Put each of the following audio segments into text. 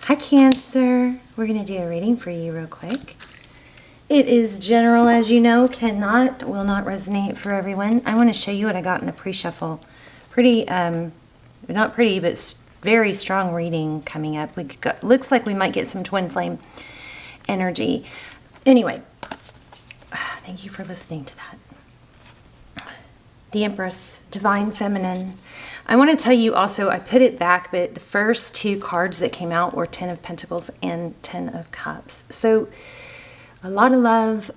Hi Cancer, we're going to do a reading for you real quick. It is general, as you know, will not resonate for everyone. I want to show you what I got in the pre-shuffle. Pretty, not pretty, but very strong reading coming up. Looks like we might get some twin flame energy. Anyway, thank you for listening to that. The Empress, Divine Feminine. I want to tell you also, I put it back, but the first two cards that came out were 10 of Pentacles and 10 of Cups. So a lot of love,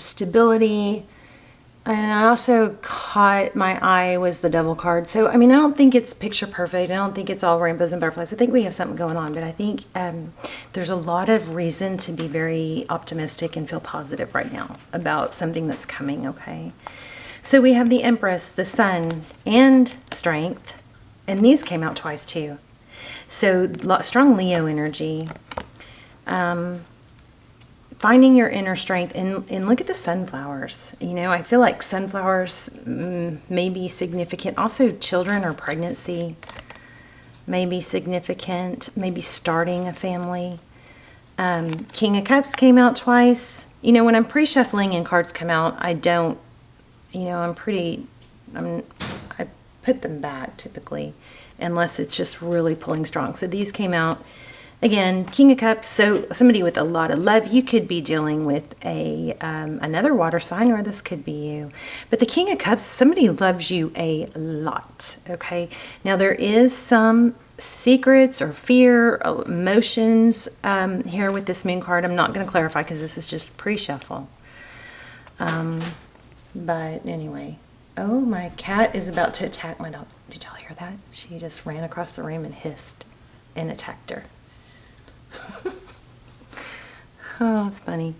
stability, and I also caught my eye was the Devil card. So, I mean, I don't think it's picture perfect. I don't think it's all rainbows and butterflies. I think we have something going on, but I think there's a lot of reason to be very optimistic and feel positive right now about something that's coming, okay? So we have the Empress, the Sun, and Strength, and these came out twice too. So strong Leo energy, finding your inner strength, and look at the sunflowers. You know, I feel like sunflowers may be significant. Also, children or pregnancy may be significant. Maybe starting a family. King of Cups came out twice. You know, when I'm pre-shuffling and cards come out, I don't. You know, I put them back typically, unless it's just really pulling strong. So these came out, again, King of Cups, so somebody with a lot of love. You could be dealing with another water sign, or this could be you. But the King of Cups, somebody loves you a lot, okay? Now, there is some secrets or fear, emotions here with this Moon card. I'm not going to clarify because this is just pre-shuffle. But anyway, oh, my cat is about to attack my dog. Did y'all hear that? She just ran across the room and hissed and attacked her. Oh, it's funny.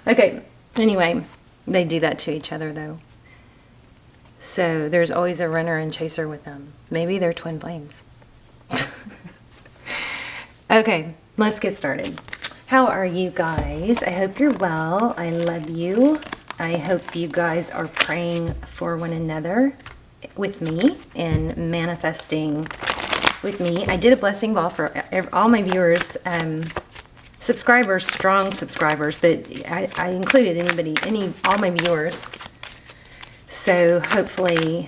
Okay, anyway, they do that to each other, though. So there's always a runner and chaser with them. Maybe they're twin flames. Okay, let's get started. How are you guys? I hope you're well. I love you. I hope you guys are praying for one another with me and manifesting with me. I did a blessing ball for all my viewers, subscribers, strong subscribers, but I included all my viewers. So hopefully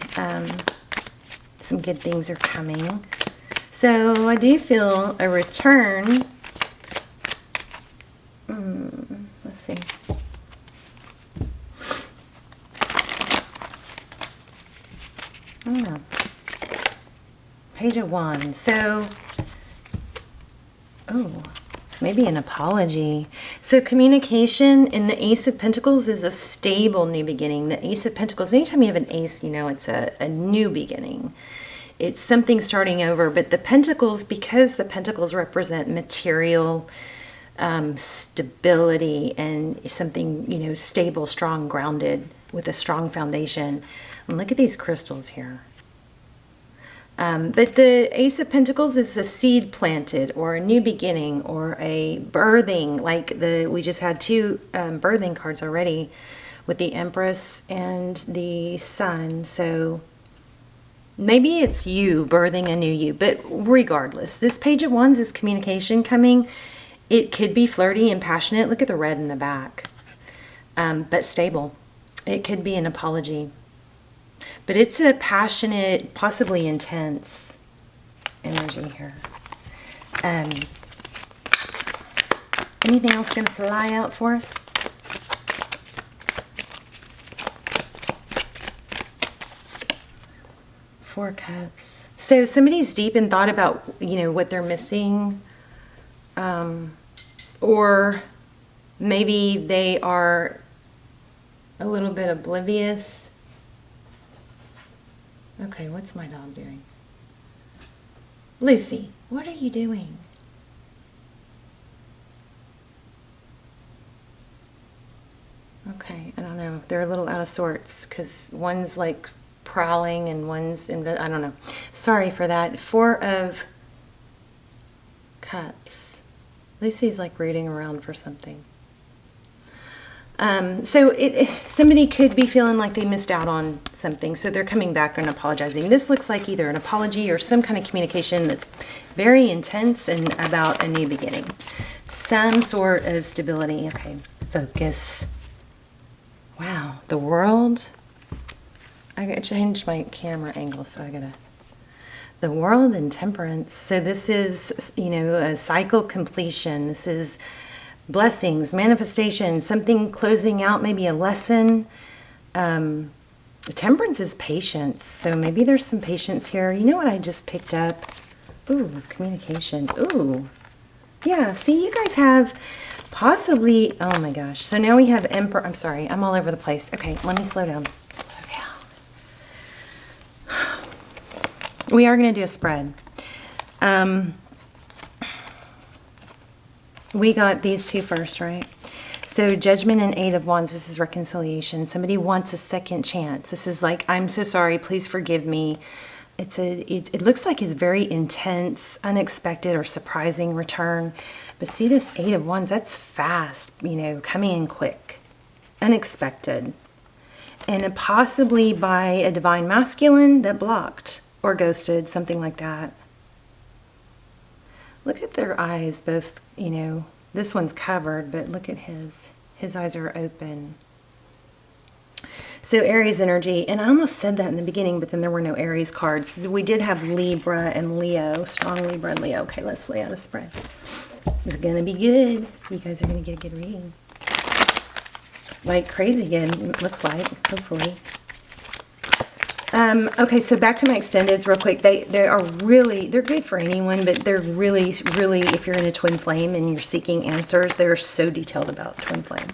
some good things are coming. So I do feel a return. Let's see. Oh, Page of Wands. So, maybe an apology. So communication in the Ace of Pentacles is a stable new beginning. The Ace of Pentacles, anytime you have an ace, you know it's a new beginning. It's something starting over. But the Pentacles, because the Pentacles represent material stability and something, you know, stable, strong, grounded with a strong foundation. And look at these crystals here. But the Ace of Pentacles is a seed planted, or a new beginning, or a birthing. Like we just had two birthing cards already with the Empress and the Sun. So maybe it's you birthing a new you. But regardless, this Page of Wands is communication coming. It could be flirty and passionate. Look at the red in the back. But stable. It could be an apology. But it's a passionate, possibly intense energy here. Anything else going to fly out for us? Four Cups. So somebody's deep in thought about, you know, what they're missing. Or maybe they are a little bit oblivious. Okay, what's my dog doing? Lucy, what are you doing? Okay, I don't know. They're a little out of sorts because one's like prowling and one's I don't know. Sorry for that. Four of Cups. Lucy's like rooting around for something. So somebody could be feeling like they missed out on something, so they're coming back and apologizing. This looks like either an apology or some kind of communication that's Very intense and about a new beginning. Some sort of stability. Okay, focus. Wow, the world. I gotta change my camera angle, so I gotta. The world and temperance. So this is, you know, a cycle completion. This is blessings, manifestation, something closing out, maybe a lesson. Temperance is patience. So maybe there's some patience here. You know what I just picked up? Ooh, communication. Ooh. Yeah, see, you guys have possibly, oh my gosh. So now we have Emperor. I'm sorry, I'm all over the place. Okay, let me slow down. We are going to do a spread. We got these two first, right? So Judgment and Eight of Wands, this is reconciliation. Somebody wants a second chance. This is like, I'm so sorry, please forgive me. It looks like it's very intense, unexpected, or surprising return. But see this Eight of Wands, that's fast, you know, coming in quick, unexpected. And possibly by a divine masculine that blocked or ghosted, something like that. Look at their eyes, both, you know, this one's covered, but look at his. His eyes are open. So Aries energy, and I almost said that in the beginning, but then there were no Aries cards. So we did have Libra and Leo, strong Libra and Leo. Okay, let's lay out a spread. It's going to be good. You guys are going to get a good reading. Like crazy good, it looks like, hopefully. Okay, so back to my extendeds real quick. They are really, they're good for anyone, but they're really, if you're in a twin flame and you're seeking answers, they're so detailed about twin flame.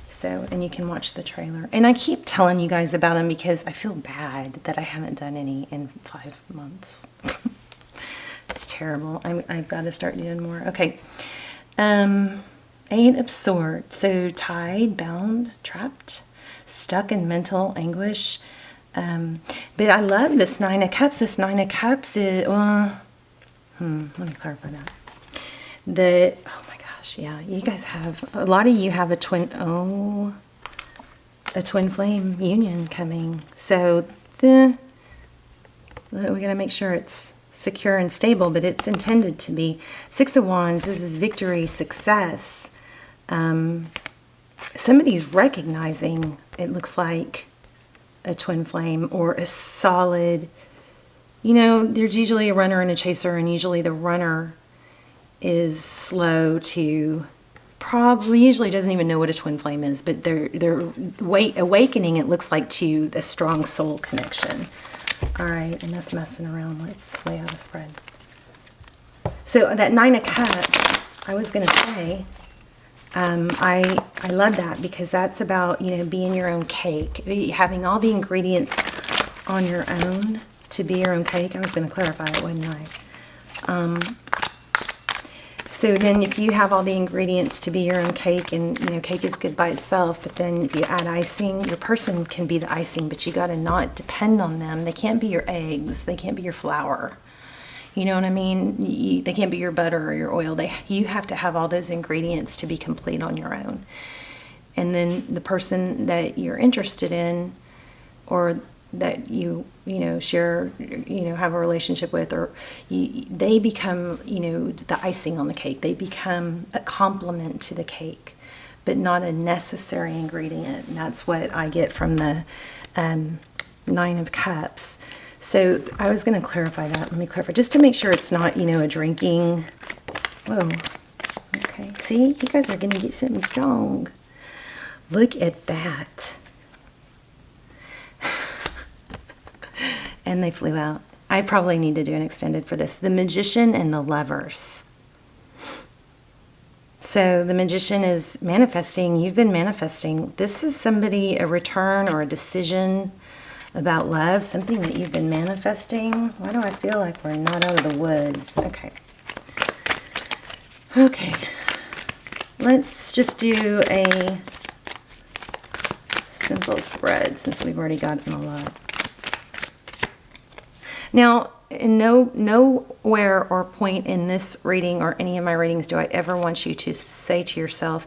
So, and you can watch the trailer. And I keep telling you guys about them because I feel bad that I haven't done any in 5 months. It's terrible. I've got to start doing more. Okay. Eight of Swords. So tied, bound, trapped, stuck in mental anguish. But I love this Nine of Cups. This Nine of Cups is, let me clarify that. Oh my gosh, yeah, you guys have, a lot of you have a twin flame union coming. So we gotta make sure it's secure and stable, but it's intended to be. Six of Wands, this is victory, success. Somebody's recognizing, it looks like, a twin flame or a solid, you know, there's usually a runner and a chaser, and usually the runner is slow to, probably usually doesn't even know what a twin flame is, but they're awakening, it looks like, to the strong soul connection. All right, enough messing around. Let's lay out a spread. So that Nine of Cups, I was going to say, I love that because that's about, you know, being your own cake, having all the ingredients on your own to be your own cake. I was going to clarify it, wasn't I? So then if you have all the ingredients to be your own cake, and, you know, cake is good by itself, but then if you add icing, your person can be the icing, but you got to not depend on them. They can't be your eggs. They can't be your flour. You know what I mean? They can't be your butter or your oil. You have to have all those ingredients to be complete on your own. And then the person that you're interested in, or that you know, share, you know, have a relationship with, or they become, you know, the icing on the cake. They become a complement to the cake, but not a necessary ingredient. And that's what I get from the Nine of Cups. So I was going to clarify that. Let me clarify, just to make sure it's not, you know, a drinking. Whoa. Okay. See, you guys are going to get something strong. Look at that. And they flew out. I probably need to do an extended for this. The Magician and the Lovers. So the Magician is manifesting. You've been manifesting. This is somebody, a return or a decision about love, something that you've been manifesting. Why do I feel like we're not out of the woods? Okay. Okay. Let's just do a simple spread since we've already gotten a lot. Now, in nowhere or point in this reading or any of my readings do I ever want you to say to yourself,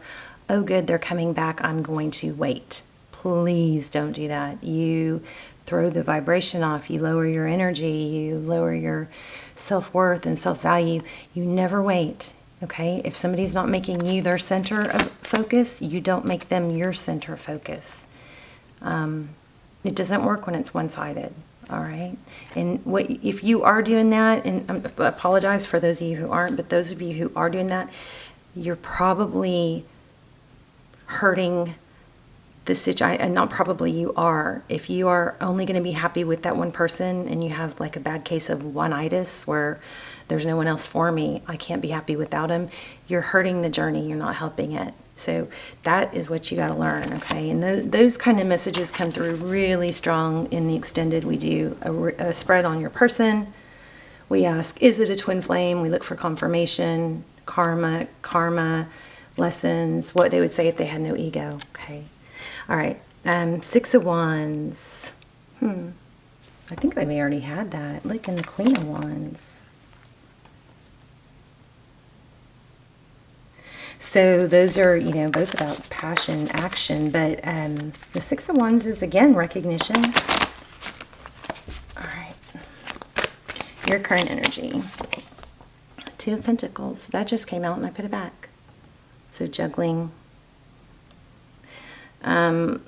oh good, they're coming back, I'm going to wait. please don't do that. You throw the vibration off, you lower your energy, you lower your self-worth and self-value. You never wait, okay? If somebody's not making you their center of focus, you don't make them your center of focus. It doesn't work when it's one-sided, all right? And if you are doing that, and I apologize for those of you who aren't, but those of you who are doing that, you're probably hurting the situation, and not probably, you are. If you are only going to be happy with that one person and you have like a bad case of one-itis where there's no one else for me, I can't be happy without him, you're hurting the journey, you're not helping it. So that is what you got to learn, okay? And those kind of messages come through really strong in the extended. We do a spread on your person. We ask, is it a twin flame? We look for confirmation, karma, lessons, what they would say if they had no ego, okay? All right, 6 of Wands. I think I may already had that. Look, in the Queen of Wands. So those are, both about passion, action, but the 6 of Wands is, again, recognition. All right. Your current energy. 2 of Pentacles. That just came out and I put it back. So juggling.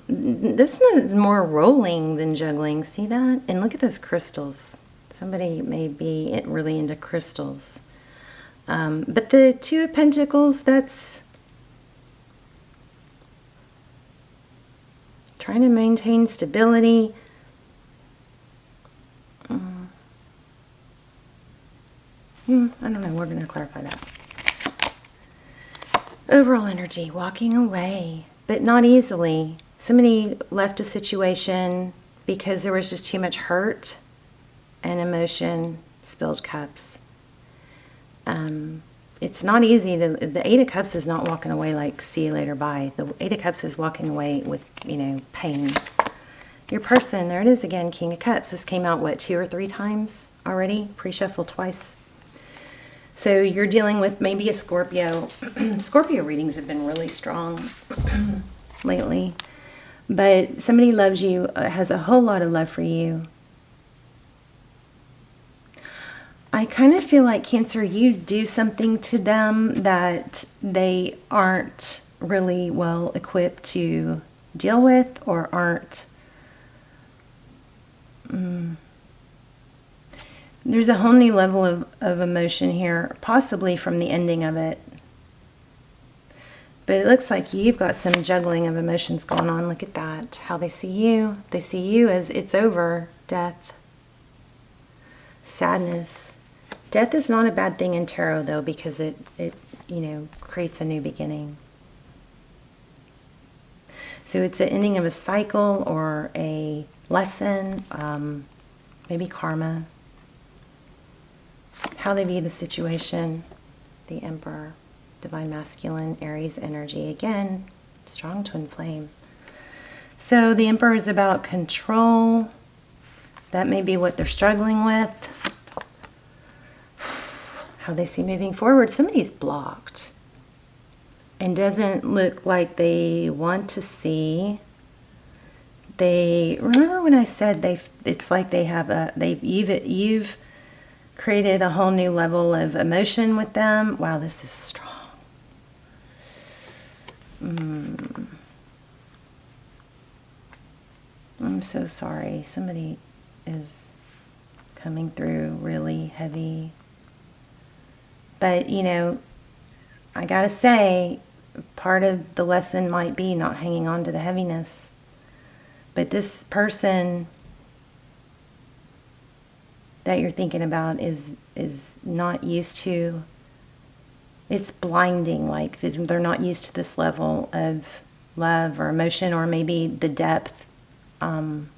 This one is more rolling than juggling. See that? And look at those crystals. Somebody may be really into crystals. But the 2 of Pentacles, that's trying to maintain stability. I don't know. We're going to clarify that. Overall energy, walking away, but not easily. Somebody left a situation because there was just too much hurt and emotion, spilled cups. It's not easy to, the 8 of Cups is not walking away like, see you later, bye. The 8 of Cups is walking away with, pain. Your person, there it is again, King of Cups. This came out, what, 2 or 3 times already? Pre-shuffle twice. So you're dealing with maybe a Scorpio. Scorpio readings have been really strong lately. But somebody loves you, has a whole lot of love for you. I kind of feel like, Cancer, you do something to them that they aren't really well equipped to deal with, or aren't. There's a whole new level of emotion here, possibly from the ending of it. But it looks like you've got some juggling of emotions going on. Look at that, how they see you. They see you as it's over, death, sadness. Death is not a bad thing in tarot, though, because it creates a new beginning. So it's an ending of a cycle or a lesson, maybe karma. How they view the situation. The Emperor, Divine Masculine, Aries energy. Again, strong twin flame. So the Emperor is about control. That may be what they're struggling with. How they see moving forward. Somebody's blocked and doesn't look like they want to see. They, remember when I said it's like they have you've created a whole new level of emotion with them. Wow, this is strong. I'm so sorry. Somebody is coming through really heavy. But, I gotta say, part of the lesson might be not hanging on to the heaviness. But this person that you're thinking about is not used to, it's blinding, like they're not used to this level of love or emotion, or maybe the depth. And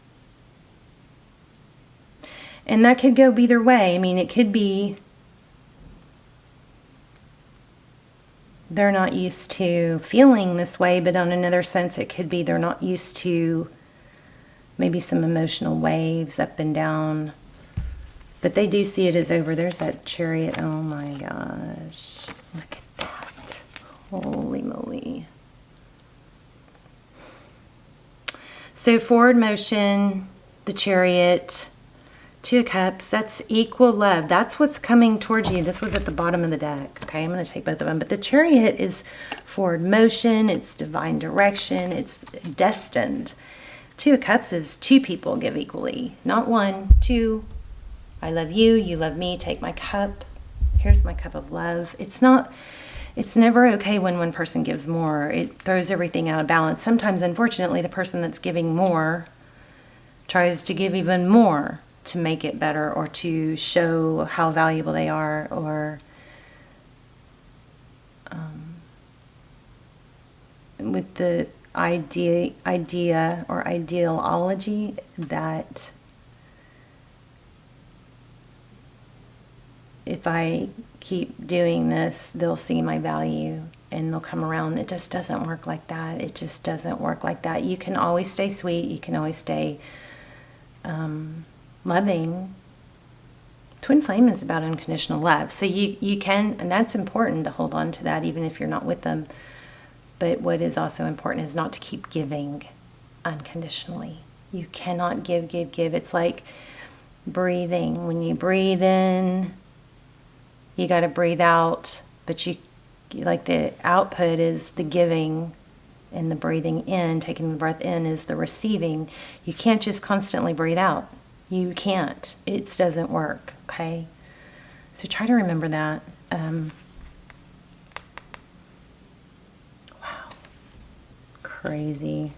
that could go either way. I mean, it could be they're not used to feeling this way, but on another sense, it could be they're not used to maybe some emotional waves up and down. But they do see it as over. There's that Chariot. Oh my gosh. Look at that. Holy moly. So forward motion, the Chariot, Two of Cups, that's equal love. That's what's coming towards you. This was at the bottom of the deck. Okay, I'm going to take both of them. But the Chariot is forward motion. It's divine direction. It's destined. Two of Cups is two people give equally. Not one, two. I love you. You love me. Take my cup. Here's my cup of love. It's never okay when one person gives more. It throws everything out of balance. Sometimes, unfortunately, the person that's giving more tries to give even more to make it better or to show how valuable they are, or with the idea or ideology that if I keep doing this, they'll see my value and they'll come around. It just doesn't work like that. It just doesn't work like that. You can always stay sweet. You can always stay loving. Twin flame is about unconditional love. So you can, and that's important to hold on to that even if you're not with them. But what is also important is not to keep giving unconditionally. You cannot give. It's like breathing. When you breathe in, you got to breathe out, but you like the output is the giving, and the breathing in, taking the breath in, is the receiving. You can't just constantly breathe out. You can't. It doesn't work, okay? So try to remember that. Wow. Crazy.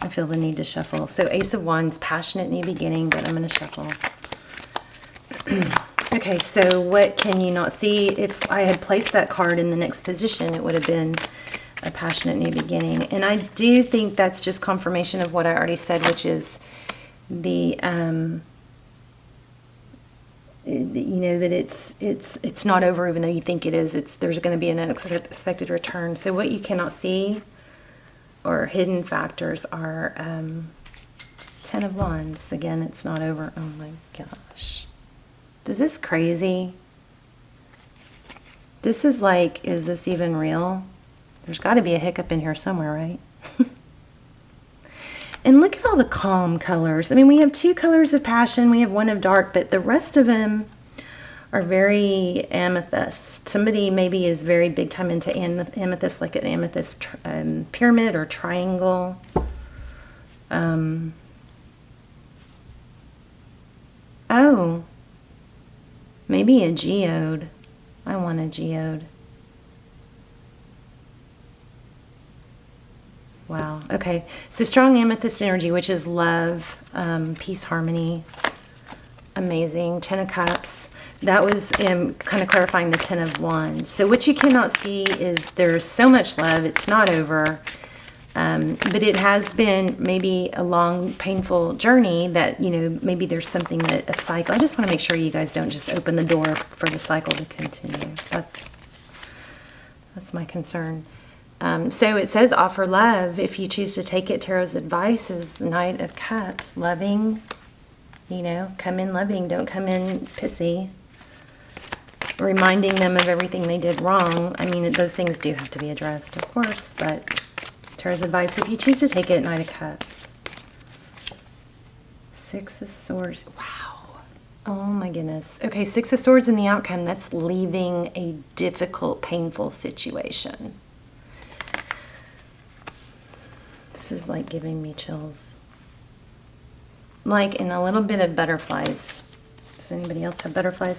I feel the need to shuffle. So Ace of Wands, passionate new beginning, but I'm going to shuffle. Okay, so what can you not see? If I had placed that card in the next position, it would have been a passionate new beginning. And I do think that's just confirmation of what I already said, which is the you know, that it's not over even though you think it is. There's going to be an unexpected return. So what you cannot see or hidden factors are Ten of Wands. Again, it's not over. Oh my gosh. Is this crazy? This is like, is this even real? There's got to be a hiccup in here somewhere, right? And look at all the calm colors. I mean, we have two colors of passion. We have one of dark, but the rest of them are very amethyst. Somebody maybe is very big time into amethyst, like an amethyst pyramid or triangle. Oh. Maybe a geode. I want a geode. Wow. Okay. So strong amethyst energy, which is love, peace, harmony. Amazing. Ten of Cups. That was kind of clarifying the Ten of Wands. So what you cannot see is there's so much love. It's not over. But it has been maybe a long, painful journey that, you know, maybe there's something that a cycle. I just want to make sure you guys don't just open the door for the cycle to continue. That's my concern. So it says offer love. If you choose to take it, Tarot's advice is Knight of Cups. Loving, you know, come in loving. Don't come in pissy. Reminding them of everything they did wrong. I mean, those things do have to be addressed, of course, but Tarot's advice, if you choose to take it, Knight of Cups. Six of Swords. Wow. Oh my goodness. Okay, Six of Swords in the outcome. That's leaving a difficult, painful situation. This is like giving me chills. Like, and a little bit of butterflies. Does anybody else have butterflies?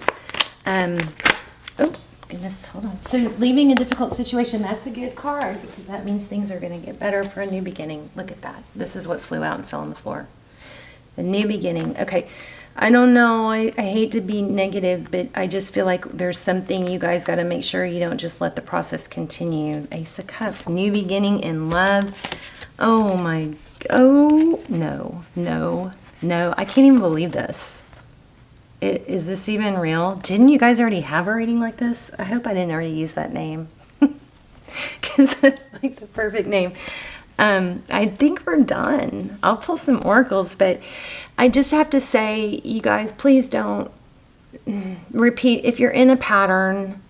Oh. Goodness, hold on. So leaving a difficult situation, that's a good card because that means things are going to get better for a new beginning. Look at that. This is what flew out and fell on the floor. A new beginning. Okay. I don't know. I hate to be negative, but I just feel like there's something you guys got to make sure you don't just let the process continue. Ace of Cups. New beginning in love. Oh my. Oh, no. I can't even believe this. Is this even real? Didn't you guys already have a reading like this? I hope I didn't already use that name. Because that's like the perfect name. I think we're done. I'll pull some oracles, but I just have to say, you guys, please don't repeat. If you're in a pattern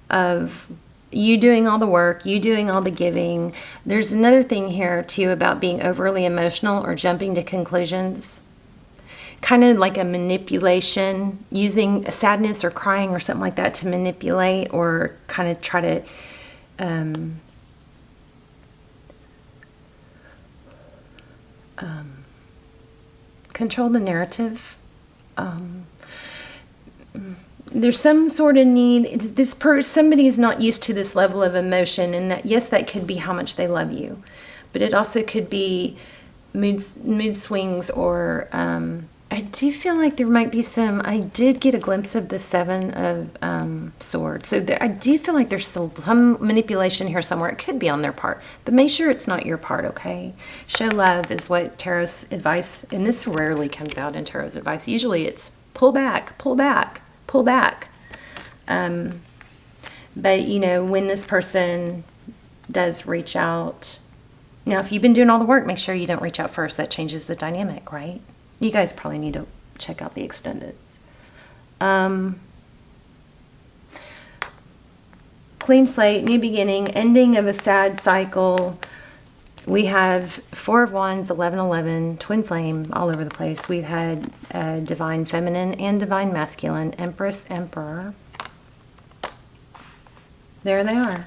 of, You doing all the work, you doing all the giving. There's another thing here too about being overly emotional or jumping to conclusions. Kind of like a manipulation, using sadness or crying or something like that to manipulate or kind of try to control the narrative. There's some sort of need. Somebody's not used to this level of emotion, and that, yes, that could be how much they love you, but it also could be mood swings, or I do feel like there might be some. I did get a glimpse of the Seven of Swords, so I do feel like there's some manipulation here somewhere. It could be on their part, but make sure it's not your part. Okay, show love is what tarot's advice, and this rarely comes out in tarot's advice. Usually, it's pull back, pull back. Pull back. But you know, when this person does reach out, now if you've been doing all the work, make sure you don't reach out first. That changes the dynamic, right? You guys probably need to check out the extendeds. Clean slate, new beginning, ending of a sad cycle. We have Four of Wands, 1111, Twin Flame, all over the place. We've had Divine Feminine and Divine Masculine, Empress, Emperor. There they are.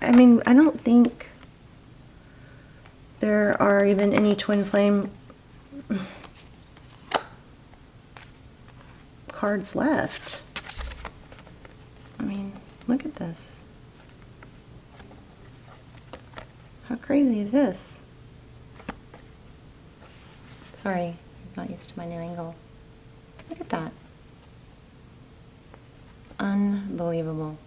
I mean, I don't think there are even any Twin Flame cards left. I mean, look at this. How crazy is this? Sorry, I'm not used to my new angle. Look at that. Unbelievable.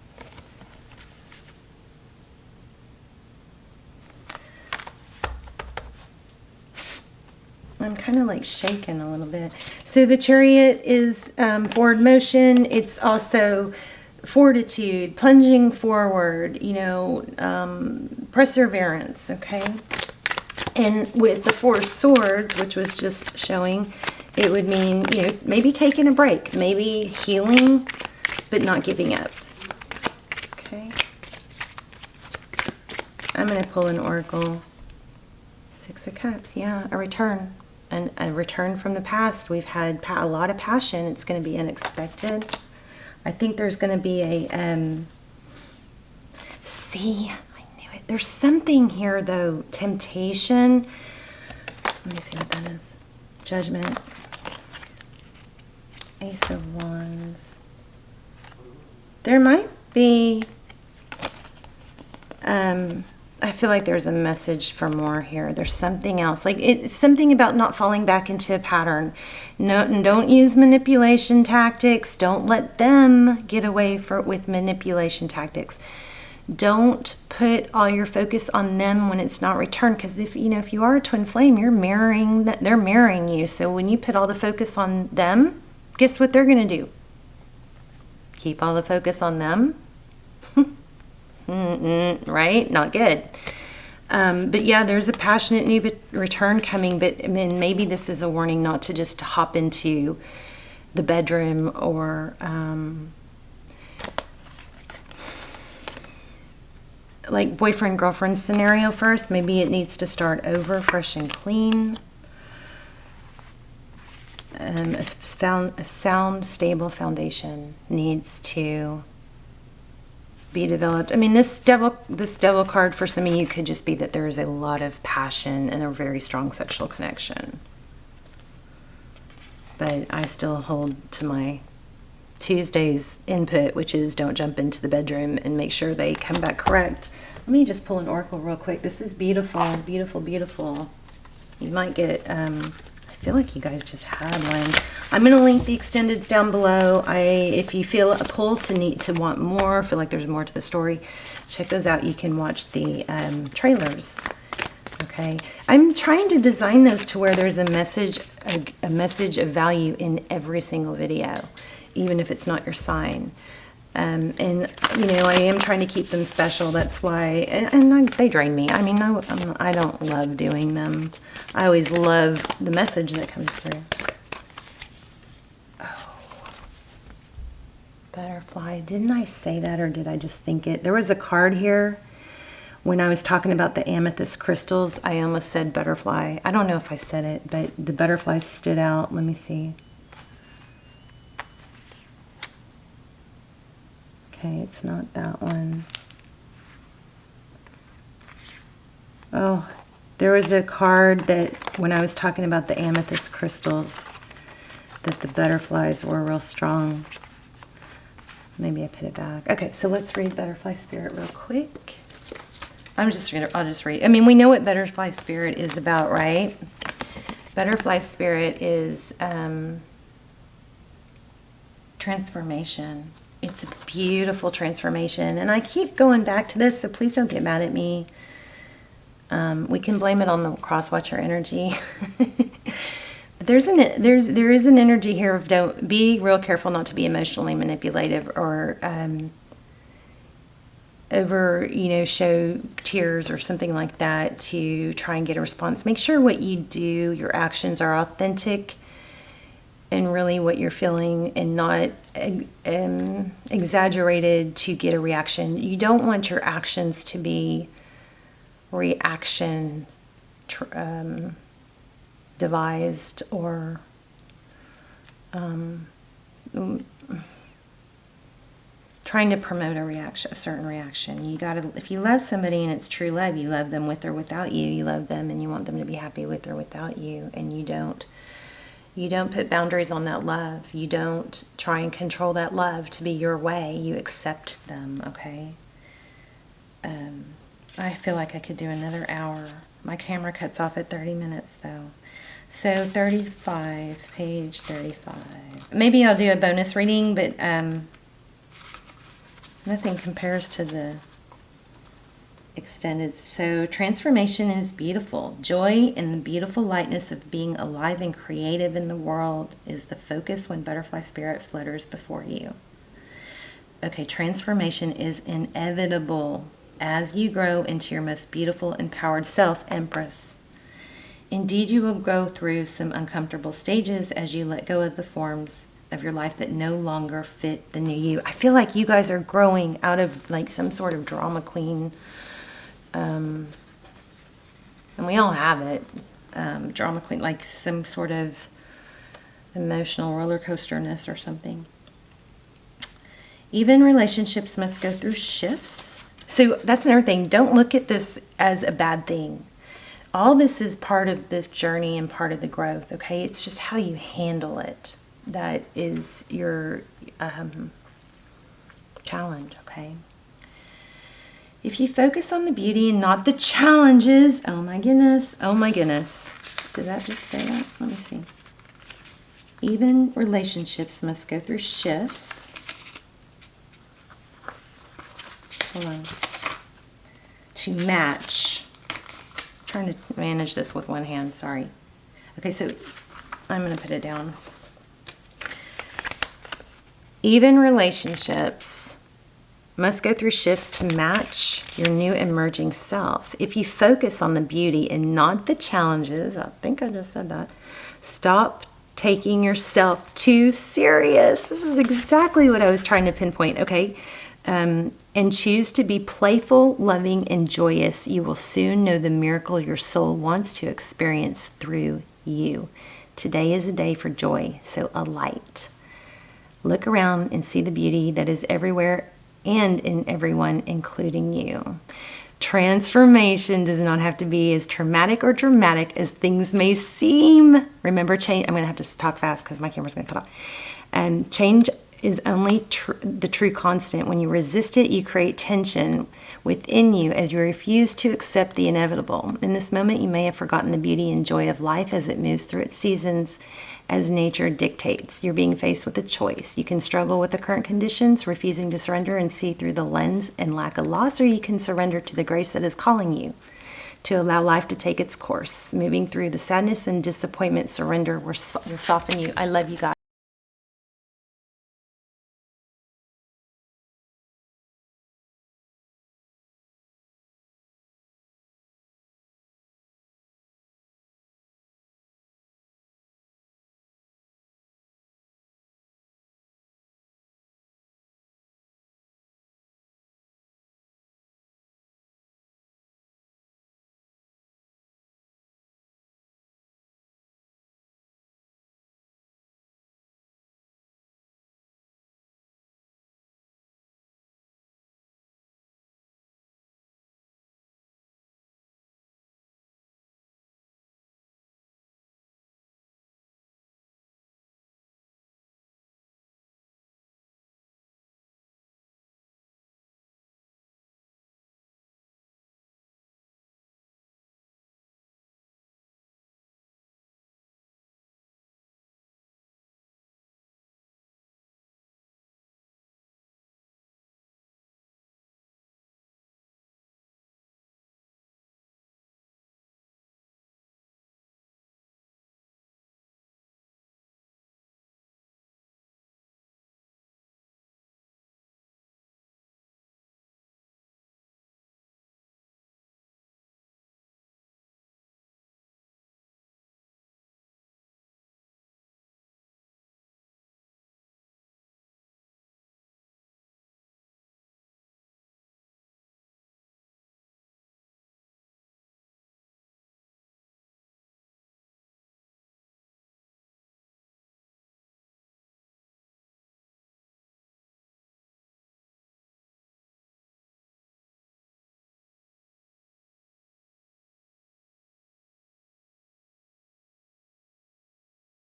I'm kind of like shaking a little bit. So the Chariot is forward motion. It's also fortitude, plunging forward, you know, perseverance, okay? And with the Four Swords, which was just showing, it would mean, you know, maybe taking a break, maybe healing, but not giving up, okay? I'm going to pull an Oracle. Six of Cups, yeah, a return. And a return from the past. We've had a lot of passion. It's going to be unexpected. I think there's going to be a, see, I knew it. There's something here, though. Temptation. Let me see what that is. Judgment. Ace of Wands. There might be, I feel like there's a message for more here. There's something else. Like it's something about not falling back into a pattern. No, don't use manipulation tactics. Don't let them get away with manipulation tactics. Don't put all your focus on them when it's not returned. Because if you are a twin flame, you're mirroring that. They're mirroring you. So when you put all the focus on them, guess what they're going to do? Keep all the focus on them. Right? Not good. But yeah, there's a passionate new return coming, but I mean, maybe this is a warning not to just hop into the bedroom or like boyfriend-girlfriend scenario first. Maybe it needs to start over, fresh and clean. A sound, stable foundation needs to be developed. I mean, this devil card for some of you could just be that there is a lot of passion and a very strong sexual connection. But I still hold to my Tuesday's input, which is don't jump into the bedroom and make sure they come back correct. Let me just pull an oracle real quick. This is beautiful, beautiful, beautiful. You might get, I feel like you guys just had one. I'm going to link the extendeds down below. If you feel a pull to want more, feel like there's more to the story, check those out. You can watch the trailers. Okay, I'm trying to design those to where there's a message of value in every single video, even if it's not your sign. And I am trying to keep them special. That's why, and they drain me. I mean, I don't love doing them. I always love the message that comes through. Oh, Butterfly. Didn't I say that, or did I just think it? There was a card here when I was talking about the amethyst crystals. I almost said butterfly. I don't know if I said it, but the butterfly stood out. Let me see. Okay, it's not that one. Oh, there was a card that when I was talking about the amethyst crystals, that the butterflies were real strong. Maybe I put it back. Okay, so let's read Butterfly Spirit real quick. I'll just read. I mean, we know what Butterfly Spirit is about, right? Butterfly Spirit is transformation. It's a beautiful transformation. And I keep going back to this, so please don't get mad at me. We can blame it on the cross-watcher energy. But there is an energy here of don't be real careful not to be emotionally manipulative or over, show tears or something like that to try and get a response. Make sure what you do, your actions are authentic and really what you're feeling, and not exaggerated to get a reaction. You don't want your actions to be reaction devised or trying to promote a certain reaction. You gotta, if you love somebody and it's true love, you love them with or without you. You love them and you want them to be happy with or without you, and you don't put boundaries on that love. You don't try and control that love to be your way. You accept them, okay? I feel like I could do another hour. My camera cuts off at 30 minutes though. So 35, page 35. Maybe I'll do a bonus reading, but nothing compares to the extended. So transformation is beautiful. Joy and the beautiful lightness of being alive and creative in the world is the focus when Butterfly Spirit flutters before you. Okay, transformation is inevitable as you grow into your most beautiful, empowered self, Empress. Indeed, you will go through some uncomfortable stages as you let go of the forms of your life that no longer fit the new you. I feel like you guys are growing out of like some sort of drama queen, and we all have it, drama queen, like some sort of emotional roller coasterness or something. Even relationships must go through shifts. So that's another thing. Don't look at this as a bad thing. All this is part of this journey and part of the growth, okay? It's just how you handle it that is your challenge, okay? If you focus on the beauty and not the challenges, oh my goodness, did that just say that? Let me see. Even relationships must go through shifts. Hold on. To match. I'm trying to manage this with one hand, sorry. Okay, so I'm going to put it down. Even relationships must go through shifts to match your new emerging self. If you focus on the beauty and not the challenges, I think I just said that, stop taking yourself too serious. This is exactly what I was trying to pinpoint, okay? And choose to be playful, loving, and joyous. You will soon know the miracle your soul wants to experience through you. Today is a day for joy, so alight. Look around and see the beauty that is everywhere and in everyone, including you. Transformation does not have to be as traumatic or dramatic as things may seem. Remember, change. I'm going to have to talk fast because my camera's going to cut off. Change is only the true constant. When you resist it, you create tension within you as you refuse to accept the inevitable. In this moment, you may have forgotten the beauty and joy of life as it moves through its seasons as nature dictates. You're being faced with a choice. You can struggle with the current conditions, refusing to surrender and see through the lens and lack of loss, or you can surrender to the grace that is calling you to allow life to take its course. Moving through the sadness and disappointment, surrender will soften you. I love you guys.